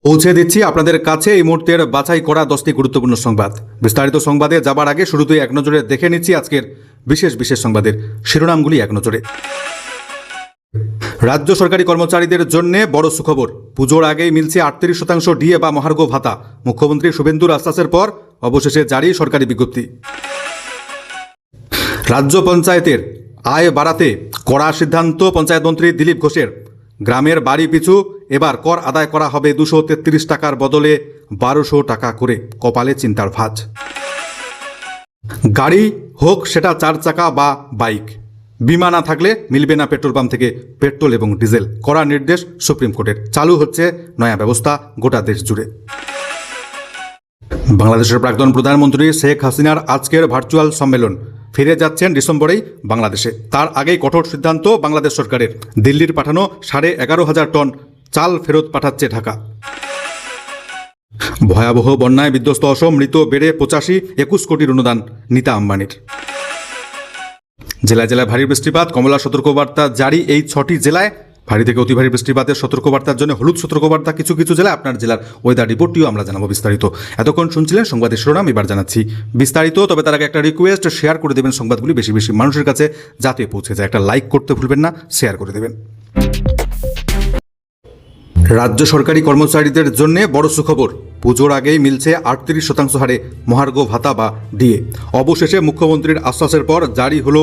পৌঁছে দিচ্ছি আপনাদের কাছে এই মুহূর্তের বাছাই করা 10টি গুরুত্বপূর্ণ সংবাদ। বিস্তারিত সংবাদে যাবার আগে শুরুতেই এক নজরে দেখে নিচ্ছি আজকের বিশেষ সংবাদের শিরোনামগুলি এক নজরে। রাজ্য সরকারি কর্মচারীদের জন্য বড় সুখবর। পুজোর আগেই মিলছে 38% ডিএ বা মহার্ঘ ভাতা। মুখ্যমন্ত্রী শুভেন্দুর আশ্বাসের পর অবশেষে জারি সরকারি বিজ্ঞপ্তি। রাজ্য পঞ্চায়েতের আয় বাড়াতে কড়া সিদ্ধান্ত পঞ্চায়েত মন্ত্রী দিলীপ ঘোষের। গ্রামের বাড়ি পিছু এবার কর আদায় করা হবে 233 টাকার বদলে 1200 টাকা করে। কপালে চিন্তার ভাঁজ। গাড়ি হোক সেটা 4 চাকা বা বাইক, বিমা না থাকলে মিলবে না পেট্রোল পাম্প থেকে পেট্রোল এবং ডিজেল। কড়া নির্দেশ সুপ্রিম কোর্টের। চালু হচ্ছে নয়া ব্যবস্থা গোটা দেশ জুড়ে। বাংলাদেশের প্রাক্তন প্রধানমন্ত্রী শেখ হাসিনার আজকের ভার্চুয়াল সম্মেলন। ফিরে যাচ্ছেন ডিসেম্বরেই বাংলাদেশে। তার আগেই কঠোর সিদ্ধান্ত বাংলাদেশ সরকারের। দিল্লির পাঠানো 11,500 টন চাল ফেরত পাঠাচ্ছে ঢাকা। ভয়াবহ বন্যায় বিধ্বস্ত অসম, মৃত বেড়ে 85, 21 কোটির অনুদান নীতা আম্বানির। জেলায় জেলায় ভারী বৃষ্টিপাত, কমলা সতর্কবার্তা জারি এই 6টি জেলায়। ভারী থেকে অতি ভারী বৃষ্টিপাতের সতর্কবার্তার জন্য হলুদ সতর্কবার্তা কিছু কিছু জেলায়। আপনার জেলার ওয়েদার রিপোর্টটিও আমরা জানাবো বিস্তারিত। এতক্ষণ শুনছিলেন সংবাদের শিরোনাম, এবার জানাচ্ছি বিস্তারিত। তবে তার আগে একটা রিকোয়েস্ট, শেয়ার করে দেবেন সংবাদগুলি বেশি মানুষের কাছে যাতে পৌঁছে যায়। একটা লাইক করতে ভুলবেন না, শেয়ার করে দেবেন। রাজ্য সরকারি কর্মচারীদের জন্য বড় সুখবর। পুজোর আগেই মিলছে 38% হারে মহার্ঘ ভাতা বা ডিএ। অবশেষে মুখ্যমন্ত্রীর আশ্বাসের পর জারি হলো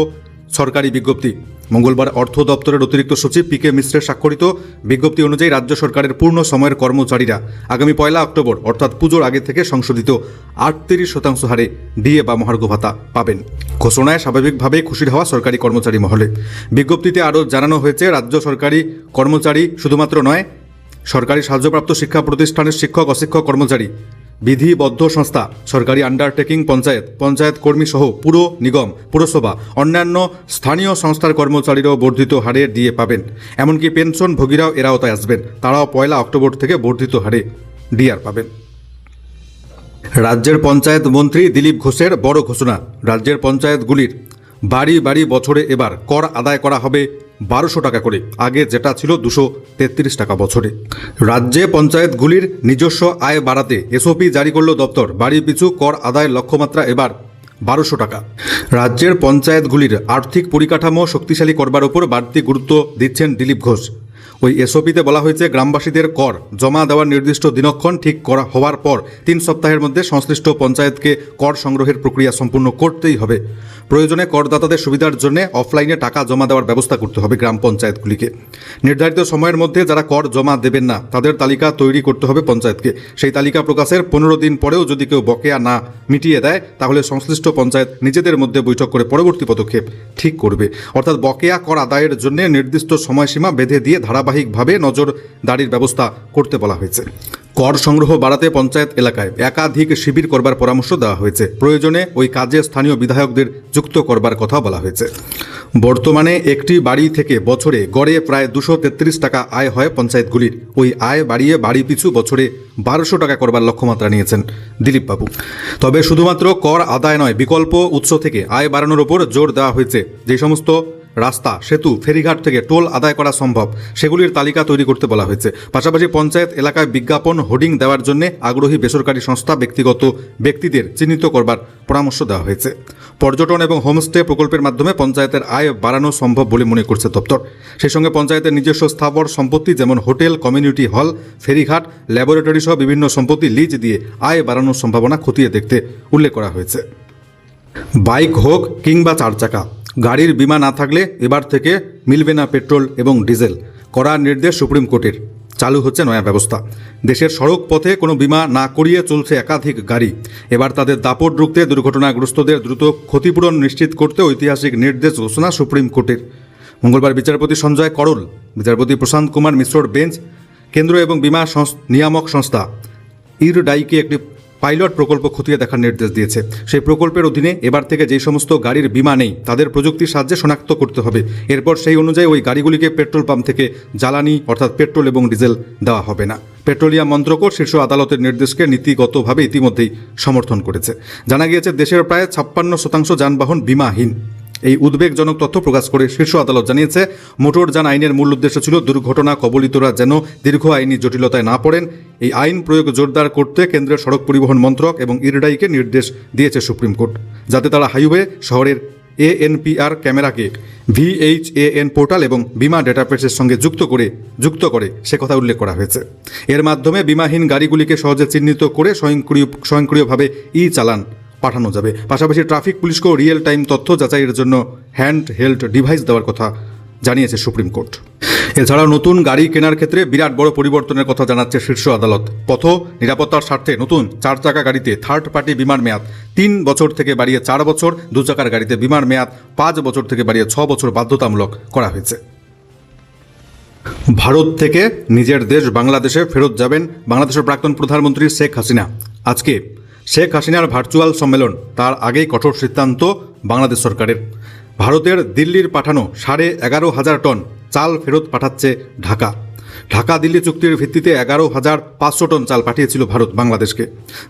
সরকারি বিজ্ঞপ্তি। মঙ্গলবার অর্থ দপ্তরের অতিরিক্ত সচিব পিকে মিশ্রের স্বাক্ষরিত বিজ্ঞপ্তি অনুযায়ী রাজ্য সরকারের পূর্ণ সময়ের কর্মচারীরা আগামী 1 অক্টোবর অর্থাৎ পুজোর আগে থেকে সংশোধিত 38% হারে ডিএ বা মহার্ঘ ভাতা পাবেন। ঘোষণায় স্বাভাবিকভাবেই খুশির হওয়া সরকারি কর্মচারী মহলে। বিজ্ঞপ্তিতে আরও জানানো হয়েছে, রাজ্য সরকারি কর্মচারী শুধুমাত্র নয়, সরকারি সাহায্যপ্রাপ্ত শিক্ষা প্রতিষ্ঠানের শিক্ষক অশিক্ষক কর্মচারী, বিধিবদ্ধ সংস্থা, সরকারি আন্ডারটেকিং, পঞ্চায়েত কর্মী সহ পুর নিগম, পুরসভা, অন্যান্য স্থানীয় সংস্থার কর্মচারীরাও বর্ধিত হারে ডিএ পাবেন। এমনকি পেনশনভোগীরাও এর আওতায় আসবেন। তারাও 1 অক্টোবর থেকে বর্ধিত হারে ডিআর পাবেন। রাজ্যের পঞ্চায়েত মন্ত্রী দিলীপ ঘোষের বড় ঘোষণা। রাজ্যের পঞ্চায়েতগুলির বাড়ি বাড়ি বছরে এবার কর আদায় করা হবে 1200 টাকা করে, আগে যেটা ছিল 233 টাকা বছরে। রাজ্যে পঞ্চায়েতগুলির নিজস্ব আয় বাড়াতে এসওপি জারি করল দপ্তর। বাড়ি পিছু কর আদায় লক্ষ্যমাত্রা এবার 1200 টাকা। রাজ্যের পঞ্চায়েতগুলির আর্থিক পরিকাঠামো শক্তিশালী করবার ওপর বাড়তি গুরুত্ব দিচ্ছেন দিলীপ ঘোষ। ওই এসওপিতে বলা হয়েছে, গ্রামবাসীদের কর জমা দেওয়ার নির্দিষ্ট দিনক্ষণ ঠিক করা হওয়ার পর 3 সপ্তাহের মধ্যে সংশ্লিষ্ট পঞ্চায়েতকে কর সংগ্রহের প্রক্রিয়া সম্পূর্ণ করতেই হবে। প্রয়োজনে করদাতাদের সুবিধার জন্য অফলাইনে টাকা জমা দেওয়ার ব্যবস্থা করতে হবে গ্রাম পঞ্চায়েতগুলিকে। নির্ধারিত সময়ের মধ্যে যারা কর জমা দেবেন না তাদের তালিকা তৈরি করতে হবে পঞ্চায়েতকে। সেই তালিকা প্রকাশের 15 দিন পরেও যদি কেউ বকেয়া না মিটিয়ে দেয় তাহলে সংশ্লিষ্ট পঞ্চায়েত নিজেদের মধ্যে বৈঠক করে পরবর্তী পদক্ষেপ ঠিক করবে। অর্থাৎ বকেয়া কর আদায়ের জন্য নির্দিষ্ট সময়সীমা বেঁধে দিয়ে ধারাবাহিকভাবে নজরদারির ব্যবস্থা করতে বলা হয়েছে। কর সংগ্রহ বাড়াতে পঞ্চায়েত এলাকায় একাধিক শিবির করবার পরামর্শ দেওয়া হয়েছে। প্রয়োজনে ওই কাজে স্থানীয় বিধায়কদের যুক্ত করবার কথা বলা হয়েছে। বর্তমানে একটি বাড়ি থেকে বছরে গড়ে প্রায় 233 টাকা আয় হয় পঞ্চায়েতগুলির। ওই আয় বাড়িয়ে বাড়ি পিছু বছরে 1200 টাকা করবার লক্ষ্যমাত্রা নিয়েছেন দিলীপ বাবু। তবে শুধুমাত্র কর আদায় নয়, বিকল্প উৎস থেকে আয় বাড়ানোর ওপর জোর দেওয়া হয়েছে। যে সমস্ত রাস্তা, সেতু, ফেরিঘাট থেকে টোল আদায় করা সম্ভব সেগুলির তালিকা তৈরি করতে বলা হয়েছে। পাশাপাশি পঞ্চায়েত এলাকায় বিজ্ঞাপন হোর্ডিং দেওয়ার জন্য আগ্রহী বেসরকারি সংস্থা, ব্যক্তিগত ব্যক্তিদের চিহ্নিত করবার পরামর্শ দেওয়া হয়েছে। পর্যটন এবং হোমস্টে প্রকল্পের মাধ্যমে পঞ্চায়েতের আয় বাড়ানো সম্ভব বলে মনে করছে দপ্তর। সেই সঙ্গে পঞ্চায়েতের নিজস্ব স্থাবর সম্পত্তি যেমন হোটেল, কমিউনিটি হল, ফেরিঘাট, ল্যাবরেটরি সহ বিভিন্ন সম্পত্তি লিজ দিয়ে আয় বাড়ানোর সম্ভাবনা খতিয়ে দেখতে উল্লেখ করা হয়েছে। বাইক হোক কিংবা 4 চাকা, গাড়ির বিমা না থাকলে এবার থেকে মিলবে না পেট্রোল এবং ডিজেল। কড়া নির্দেশ সুপ্রিম কোর্টের। চালু হচ্ছে নয়া ব্যবস্থা। দেশের সড়ক পথে কোনো বিমা না করিয়ে চলছে একাধিক গাড়ি। এবার তাদের দাপট রুখতে দুর্ঘটনাগ্রস্তদের দ্রুত ক্ষতিপূরণ নিশ্চিত করতে ঐতিহাসিক নির্দেশ ঘোষণা সুপ্রিম কোর্টের। মঙ্গলবার বিচারপতি সঞ্জয় করল, বিচারপতি প্রশান্ত কুমার মিশ্রর বেঞ্চ কেন্দ্র এবং বিমা নিয়ামক সংস্থা ইরডাইকে একটি পাইলট প্রকল্প খতিয়ে দেখার নির্দেশ দিয়েছে। সেই প্রকল্পের অধীনে এবার থেকে যে সমস্ত গাড়ির বিমা নেই তাদের প্রযুক্তির সাহায্যে শনাক্ত করতে হবে। এরপর সেই অনুযায়ী ওই গাড়িগুলিকে পেট্রোল পাম্প থেকে জ্বালানি অর্থাৎ পেট্রোল এবং ডিজেল দেওয়া হবে না। পেট্রোলিয়াম মন্ত্রকও শীর্ষ আদালতের নির্দেশকে নীতিগতভাবে ইতিমধ্যেই সমর্থন করেছে। জানা গিয়েছে, দেশের প্রায় 56% যানবাহন বিমাহীন। এই উদ্বেগজনক তথ্য প্রকাশ করে শীর্ষ আদালত জানিয়েছে, মোটরযান আইনের মূল উদ্দেশ্য ছিল দুর্ঘটনা কবলিতরা যেন দীর্ঘ আইনি জটিলতায় না পড়েন। এই আইন প্রয়োগ জোরদার করতে কেন্দ্রের সড়ক পরিবহন মন্ত্রক এবং ইরডাইকে নির্দেশ দিয়েছে সুপ্রিম কোর্ট, যাতে তারা হাইওয়ে শহরের ANPR ক্যামেরাকে VHAN পোর্টাল এবং বিমা ডেটাবেসের সঙ্গে যুক্ত করে সে কথা উল্লেখ করা হয়েছে। এর মাধ্যমে বিমাহীন গাড়িগুলিকে সহজে চিহ্নিত করে স্বয়ংক্রিয়ভাবে চালান পাঠানো যাবে। পাশাপাশি ট্রাফিক পুলিশকেও রিয়েল টাইম তথ্য যাচাইয়ের জন্য হ্যান্ড হেল্ড ডিভাইস দেওয়ার কথা জানিয়েছে সুপ্রিম কোর্ট। এছাড়াও নতুন গাড়ি কেনার ক্ষেত্রে বিরাট বড় পরিবর্তনের কথা জানাচ্ছে শীর্ষ আদালত। পথ নিরাপত্তার স্বার্থে নতুন 4 চাকা গাড়িতে থার্ড পার্টি বিমার মেয়াদ 3 বছর থেকে বাড়িয়ে 4 বছর, 2 চাকার গাড়িতে বিমার মেয়াদ 5 বছর থেকে বাড়িয়ে 6 বছর বাধ্যতামূলক করা হয়েছে। ভারত থেকে নিজের দেশ বাংলাদেশে ফেরত যাবেন বাংলাদেশের প্রাক্তন প্রধানমন্ত্রী শেখ হাসিনা। আজকে শেখ হাসিনার ভার্চুয়াল সম্মেলন, তার আগেই কঠোর সিদ্ধান্ত বাংলাদেশ সরকারের। ভারতের দিল্লির পাঠানো 11,500 টন চাল ফেরত পাঠাচ্ছে ঢাকা দিল্লি চুক্তির ভিত্তিতে 11,500 টন চাল পাঠিয়েছিল ভারত বাংলাদেশকে,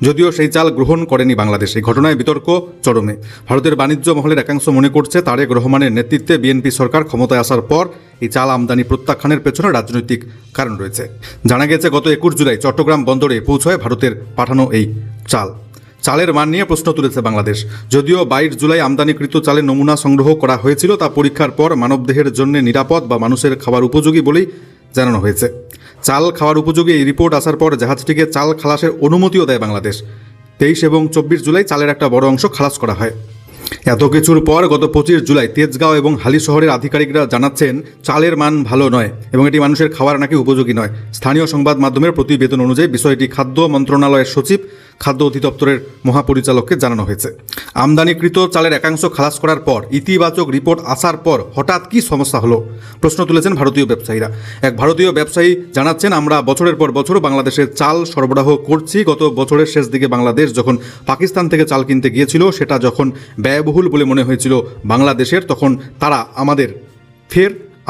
যদিও সেই চাল গ্রহণ করেনি বাংলাদেশ। এই ঘটনায় বিতর্ক চরমে। ভারতের বাণিজ্য মহলের একাংশ মনে করছে, তারেক রহমানের নেতৃত্বে বিএনপি সরকার ক্ষমতায় আসার পর এই চাল আমদানি প্রত্যাখ্যানের পেছনে রাজনৈতিক কারণ রয়েছে। জানা গেছে, গত 21 জুলাই চট্টগ্রাম বন্দরে পৌঁছয় ভারতের পাঠানো এই চালের মান নিয়ে প্রশ্ন তুলেছে বাংলাদেশ। যদিও 22 জুলাই আমদানিকৃত চালের নমুনা সংগ্রহ করা হয়েছিল, তা পরীক্ষার পর মানবদেহের জন্য নিরাপদ বা মানুষের খাবার উপযোগী বলেই জানানো হয়েছে। চাল খাওয়ার উপযোগী এই রিপোর্ট আসার পর জাহাজটিকে চাল খালাসের অনুমতিও দেয় বাংলাদেশ। 23 এবং 24 জুলাই চালের একটা বড় অংশ খালাস করা হয়। এত কিছুর পর গত 25 জুলাই তেজগাঁও এবং হালি শহরের আধিকারিকরা জানাচ্ছেন, চালের মান ভালো নয় এবং এটি মানুষের খাওয়ার নাকি উপযোগী নয়। স্থানীয় সংবাদ মাধ্যমের প্রতিবেদন অনুযায়ী বিষয়টি খাদ্য মন্ত্রণালয়ের সচিব, খাদ্য অধিদপ্তরের মহাপরিচালককে জানানো হয়েছে। আমদানিকৃত চালের একাংশ খালাস করার পর ইতিবাচক রিপোর্ট আসার পর হঠাৎ কী সমস্যা হলো, প্রশ্ন তুলেছেন ভারতীয় ব্যবসায়ীরা। এক ভারতীয় ব্যবসায়ী জানাচ্ছেন, আমরা বছরের পর বছর বাংলাদেশে চাল সরবরাহ করছি। গত বছরের শেষ দিকে বাংলাদেশ যখন পাকিস্তান থেকে চাল কিনতে গিয়েছিল, সেটা যখন ব্যয়বহুল বলে মনে হয়েছিল বাংলাদেশের, তখন তারা আমাদের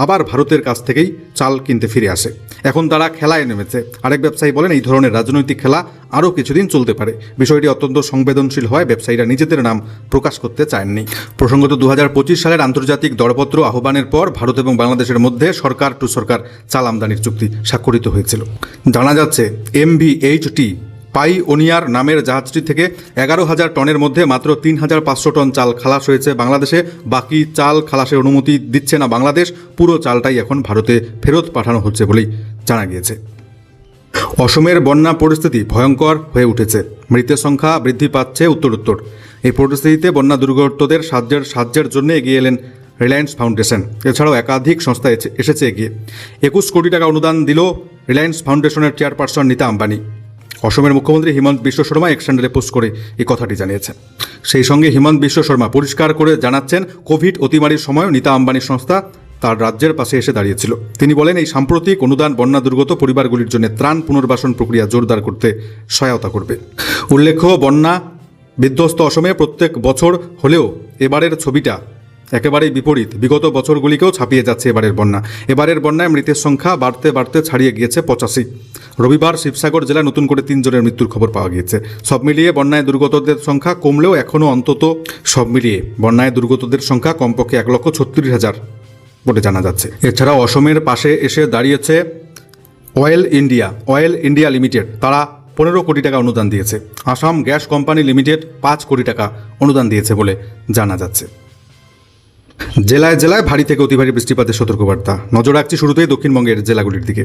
আবার ভারতের কাছ থেকেই চাল কিনতে ফিরে আসে। এখন তারা খেলায় নেমেছে। আরেক ব্যবসায়ী বলেন, এই ধরনের রাজনৈতিক খেলা আরও কিছুদিন চলতে পারে। বিষয়টি অত্যন্ত সংবেদনশীল হয় ব্যবসায়ীরা নিজেদের নাম প্রকাশ করতে চাননি। প্রসঙ্গত 2025 সালের আন্তর্জাতিক দরপত্র আহ্বানের পর ভারত এবং বাংলাদেশের মধ্যে সরকার টু সরকার চাল আমদানির চুক্তি স্বাক্ষরিত হয়েছিল। জানা যাচ্ছে, MVHT পাইওনিয়ার নামের জাহাজটি থেকে 11,000 টনের মধ্যে মাত্র 3,500 টন চাল খালাস হয়েছে বাংলাদেশে। বাকি চাল খালাসের অনুমতি দিচ্ছে না বাংলাদেশ। পুরো চালটাই এখন ভারতে ফেরত পাঠানো হচ্ছে বলেই জানা গিয়েছে। অসমের বন্যা পরিস্থিতি ভয়ঙ্কর হয়ে উঠেছে। মৃতের সংখ্যা বৃদ্ধি পাচ্ছে উত্তরোত্তর। এই পরিস্থিতিতে বন্যা দুর্গতদের সাহায্যের জন্য এগিয়ে এলেন রিলায়েন্স ফাউন্ডেশন। এছাড়াও একাধিক সংস্থা এসেছে এগিয়ে। 21 কোটি টাকা অনুদান দিল রিলায়েন্স ফাউন্ডেশনের চেয়ারপারসন নীতা আম্বানি। অসমের মুখ্যমন্ত্রী হিমন্ত বিশ্ব শর্মা এক হ্যান্ডেলে পোস্ট করে এই কথাটি জানিয়েছেন। সেই সঙ্গে হিমন্ত বিশ্ব শর্মা পরিষ্কার করে জানাচ্ছেন, কোভিড অতিমারির সময়ও নীতা আম্বানির সংস্থা তার রাজ্যের পাশে এসে দাঁড়িয়েছিল। তিনি বলেন, এই সাম্প্রতিক অনুদান বন্যা দুর্গত পরিবারগুলির জন্য ত্রাণ পুনর্বাসন প্রক্রিয়া জোরদার করতে সহায়তা করবে। উল্লেখ্য, বন্যা বিধ্বস্ত অসমে প্রত্যেক বছর হলেও এবারের ছবিটা একেবারেই বিপরীত। বিগত বছরগুলিকেও ছাপিয়ে যাচ্ছে এবারের বন্যায় মৃতের সংখ্যা বাড়তে ছাড়িয়ে গিয়েছে 85। রবিবার শিবসাগর জেলায় নতুন করে 3 জনের মৃত্যুর খবর পাওয়া গিয়েছে। সব মিলিয়ে বন্যায় দুর্গতদের সংখ্যা কমলেও এখনও কমপক্ষে 1,36,000 বলে জানা যাচ্ছে। এছাড়াও অসমের পাশে এসে দাঁড়িয়েছে অয়েল ইন্ডিয়া লিমিটেড। তারা 15 কোটি টাকা অনুদান দিয়েছে। আসাম গ্যাস কোম্পানি লিমিটেড 5 কোটি টাকা অনুদান দিয়েছে বলে জানা যাচ্ছে। জেলায় জেলায় ভারী থেকে অতি ভারী বৃষ্টিপাতের সতর্কবার্তা। নজর রাখছি শুরুতেই দক্ষিণবঙ্গের জেলাগুলির দিকে।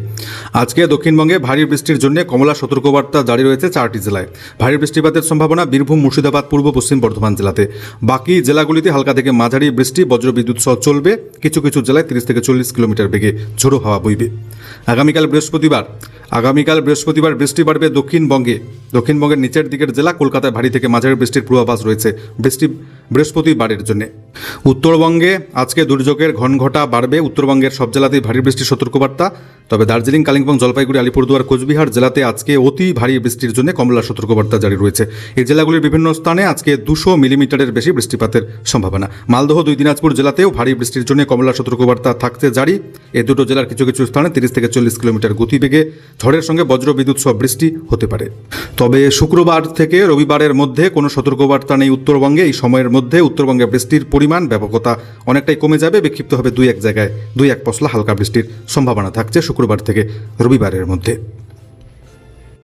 আজকে দক্ষিণবঙ্গে ভারী বৃষ্টির জন্য কমলা সতর্কবার্তা জারি রয়েছে 4টি জেলায়। ভারী বৃষ্টিপাতের সম্ভাবনা বীরভূম, মুর্শিদাবাদ, পূর্ব পশ্চিম বর্ধমান জেলাতে। বাকি জেলাগুলিতে হালকা থেকে মাঝারি বৃষ্টি, বজ্রবিদ্যুৎ সহ চলবে। কিছু কিছু জেলায় 30 থেকে 40 কিলোমিটার বেগে ঝোড়ো হাওয়া বইবে। আগামীকাল বৃহস্পতিবার বৃষ্টি বাড়বে দক্ষিণবঙ্গের নিচের দিকের জেলা। কলকাতায় ভারী থেকে মাঝারি বৃষ্টির পূর্বাভাস রয়েছে বৃহস্পতিবারের জন্য। উত্তরবঙ্গে উত্তরবঙ্গে আজকে দুর্যোগের ঘনঘটা বাড়বে। উত্তরবঙ্গের সব জেলাতেই ভারী বৃষ্টির সতর্কবার্তা। তবে দার্জিলিং, কালিম্পং, জলপাইগুড়ি, আলিপুরদুয়ার, কোচবিহার জেলাতে আজকে অতি ভারী বৃষ্টির জন্য কমলা সতর্কবার্তা জারি রয়েছে। এই জেলাগুলির বিভিন্ন স্থানে আজকে 200 মিলিমিটারের বেশি বৃষ্টিপাতের সম্ভাবনা। মালদহ, 2 দিনাজপুর জেলাতেও ভারী বৃষ্টির জন্য কমলা সতর্কবার্তা থাকতে জারি। এই দুটো জেলার কিছু কিছু স্থানে 30 থেকে 40 কিলোমিটার গতিবেগে ঝড়ের সঙ্গে বজ্রবিদ্যুৎ সহ বৃষ্টি হতে পারে। তবে শুক্রবার থেকে রবিবারের মধ্যে কোনো সতর্কবার্তা নেই উত্তরবঙ্গে। এই সময়ের মধ্যে উত্তরবঙ্গে বৃষ্টির পরিমাণ ব্যাপকতা অনেকটাই কমে যাবে। বিক্ষিপ্ত হবে 2-1 জায়গায় 2-1 পশলা হালকা বৃষ্টির সম্ভাবনা থাকছে শুক্রবার থেকে রবিবারের মধ্যে।